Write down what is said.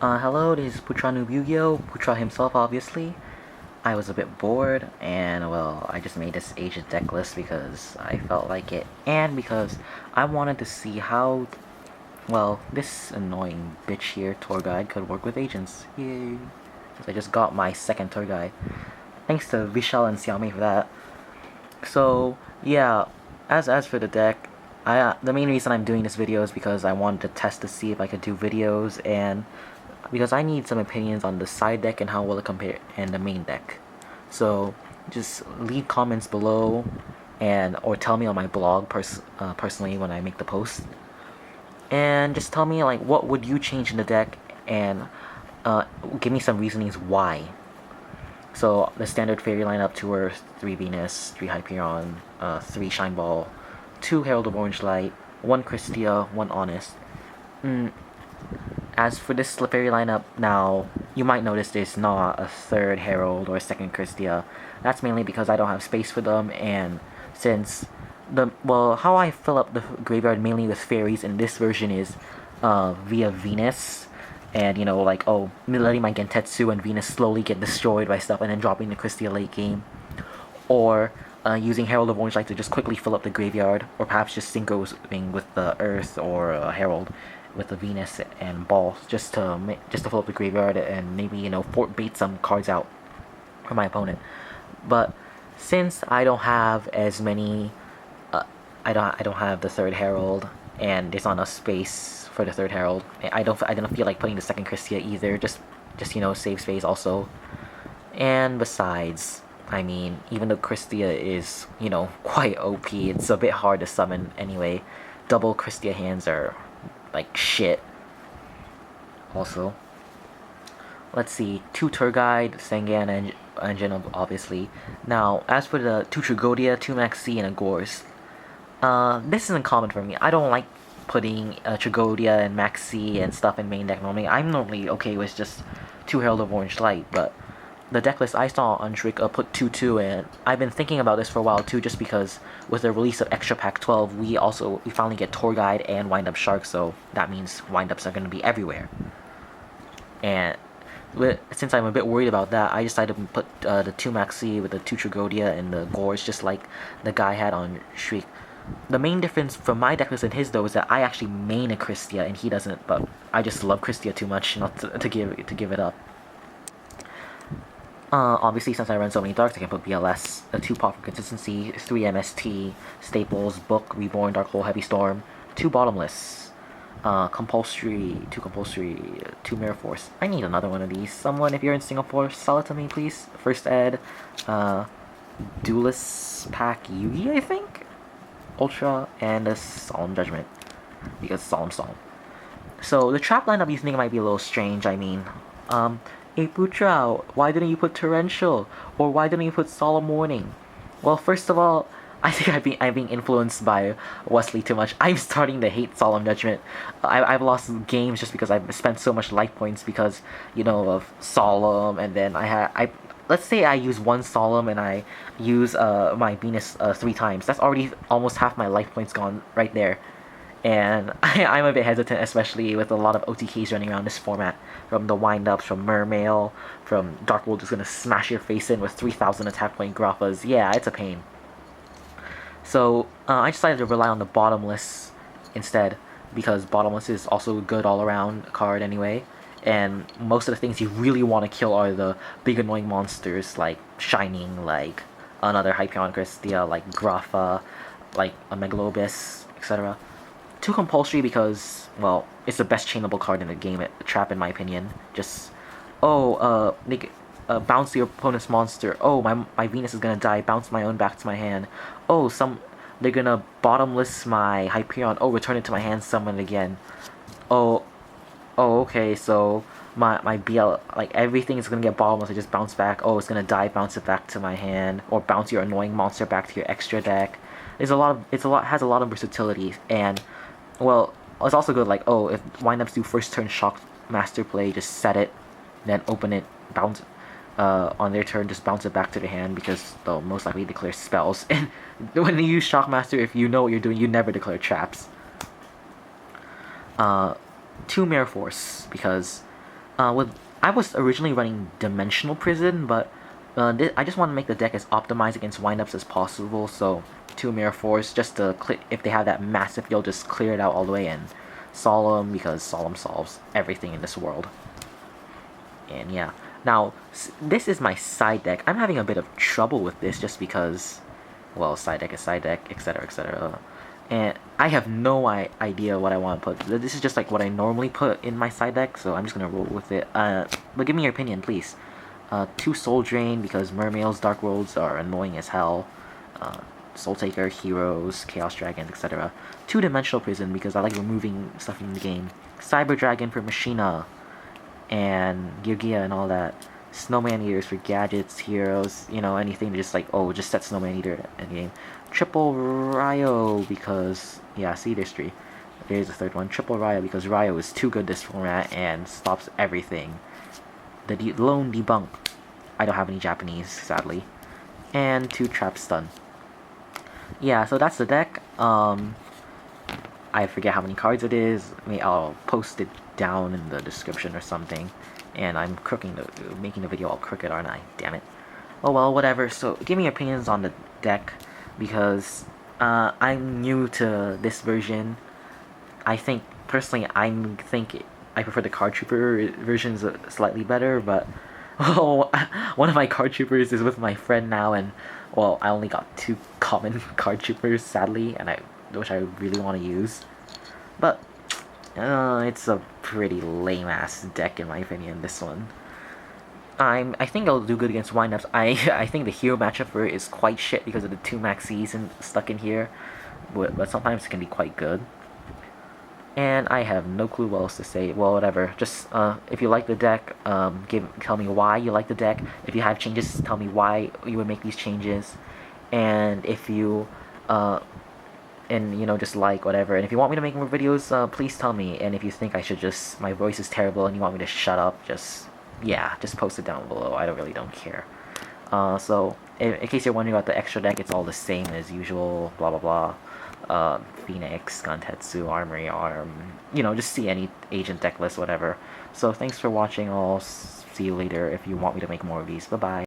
Hello, this is Putra Noob Yu-Gi-Oh! Putra himself, obviously. I was a bit bored, and well, I just made this agent deck list because I felt like it, and because I wanted to see how, well, this annoying bitch here, tour guide, could work with agents. Yay! Since I just got my second tour guide. Thanks to Vishal and Xiaomi for that. So, yeah, as for the deck, the main reason I'm doing this video is because I wanted to test to see if I could do videos, and because I need some opinions on the side deck and how will it compare and the main deck. So just leave comments below, and or tell me on my blog personally when I make the post, and just tell me like what would you change in the deck, and give me some reasonings why. So the standard fairy lineup: 2 Earth, 3 Venus, 3 Hyperion, 3 Shine Ball, 2 Herald of Orange Light, 1 Christia, 1 Honest. As for this fairy lineup, now you might notice there's not a third Herald or a second Christia. That's mainly because I don't have space for them, and since how I fill up the graveyard mainly with fairies in this version is via Venus, and like letting my Gentetsu and Venus slowly get destroyed by stuff and then dropping the Christia late game, or using Herald of Orange Light to just quickly fill up the graveyard, or perhaps just synchroing with the Earth or Herald with the Venus and Ball just to fill up the graveyard and maybe fort bait some cards out for my opponent. But since I don't have as many, I don't have the third Herald, and there's not enough space for the third Herald. I don't feel like putting the second Christia either. Just save space also. And besides, I mean, even though Christia is quite OP, it's a bit hard to summon anyway. Double Christia hands are like shit. Also, let's see, 2 Tour Guide, Sengan engine obviously. Now, as for the 2 Trigodia, 2 Maxi, and a Gorse, this isn't common for me. I don't like putting Trigodia and Maxi and stuff in main deck normally. I'm normally okay with just 2 Herald of Orange Light, but the deck list I saw on Shriek put 2-2, and I've been thinking about this for a while too, just because with the release of Extra Pack 12, we finally get Tour Guide and Wind Up Shark, so that means wind ups are going to be everywhere. And since I'm a bit worried about that, I decided to put the 2 Maxi with the 2 Trigodia and the Gorge, just like the guy had on Shriek. The main difference from my deck list and his though is that I actually main a Christia and he doesn't, but I just love Christia too much not to give it up. Obviously, since I run so many darks, I can put BLS, a 2 pop for consistency, 3 MST, Staples, Book, Reborn, Dark Hole, Heavy Storm, 2 bottomless, compulsory, 2 Mirror Force. I need another one of these. Someone, if you're in Singapore, sell it to me, please. First Ed, Duelist Pack Yugi, I think? Ultra, and a Solemn Judgment, because Solemn. So, the trap lineup you think might be a little strange, I mean, hey Putra, why didn't you put Torrential? Or why didn't you put Solemn Warning? Well, first of all, I think I'm being influenced by Wesley too much. I'm starting to hate Solemn Judgment. I've lost games just because I've spent so much life points because, of Solemn, and then let's say I use 1 Solemn and I use my Venus 3 times. That's already almost half my life points gone right there. And I'm a bit hesitant, especially with a lot of OTKs running around this format. From the wind-ups, from Mermail, from Dark World is going to smash your face in with 3,000 attack point Grappas. Yeah, it's a pain. So, I decided to rely on the Bottomless instead, because Bottomless is also a good all-around card anyway. And most of the things you really want to kill are the big annoying monsters, like Shining, like another Hyperion Christia, like Grappa, like a Megalobus, etc. 2 compulsory because, well, it's the best chainable card in the game, Trap in my opinion. Just, bounce your opponent's monster. Oh, my Venus is gonna die, bounce my own back to my hand. Oh, they're gonna bottomless my Hyperion. Oh, return it to my hand, summon it again. Oh, okay, so my BL, like, everything is gonna get bottomless, I just bounce back. Oh, it's gonna die, bounce it back to my hand. Or bounce your annoying monster back to your extra deck. Has a lot of versatility, and well, it's also good, like, oh, if windups do first turn Shock Master play, just set it, then open it, bounce, on their turn, just bounce it back to the hand, because they'll most likely declare spells. And when you use Shock Master, if you know what you're doing, you never declare traps. 2 Mirror Force, because With I was originally running Dimensional Prison, but I just want to make the deck as optimized against windups as possible. So 2 Mirror Force just to if they have that massive field, just clear it out all the way, and Solemn, because Solemn solves everything in this world. And yeah, now this is my side deck. I'm having a bit of trouble with this just because, well, side deck is side deck, etc., etc. And I have no idea what I want to put. This is just like what I normally put in my side deck, so I'm just gonna roll with it. But give me your opinion, please. 2 Soul Drain, because Mermails, Dark Worlds are annoying as hell. Soul Taker, Heroes, Chaos Dragons, etc. 2-Dimensional Prison, because I like removing stuff from the game. Cyber Dragon for Machina, and Gear and all that. Snowman Eaters for gadgets, heroes, anything to just like, oh, just set Snowman Eater in the game. Triple Ryo, because, yeah, see, there's 3. There's the third one. Triple Ryo, because Ryo is too good this format and stops everything. The Lone Debunk. I don't have any Japanese, sadly. And 2 Trap Stun. Yeah, so that's the deck. I forget how many cards it is. I'll post it down in the description or something. And I'm making the video all crooked, aren't I? Damn it. Oh well, whatever. So give me your opinions on the deck, because I'm new to this version. I think personally, I prefer the card trooper versions slightly better, but oh, one of my card troopers is with my friend now, and well, I only got 2 common card troopers, sadly, and which I really want to use. But it's a pretty lame ass deck in my opinion. This one. I think I'll do good against windups. I think the hero matchup for it is quite shit because of the 2 maxis stuck in here, but sometimes it can be quite good. And I have no clue what else to say. Well, whatever. Just if you like the deck, tell me why you like the deck. If you have changes, tell me why you would make these changes. And if you just like whatever. And if you want me to make more videos, please tell me. And if you think my voice is terrible and you want me to shut up, just post it down below. I really don't care. So in case you're wondering about the extra deck, it's all the same as usual. Blah blah blah. Phoenix, Guntetsu, Armory Arm, just see any agent deck list, whatever. So thanks for watching. I'll see you later if you want me to make more of these. Bye bye.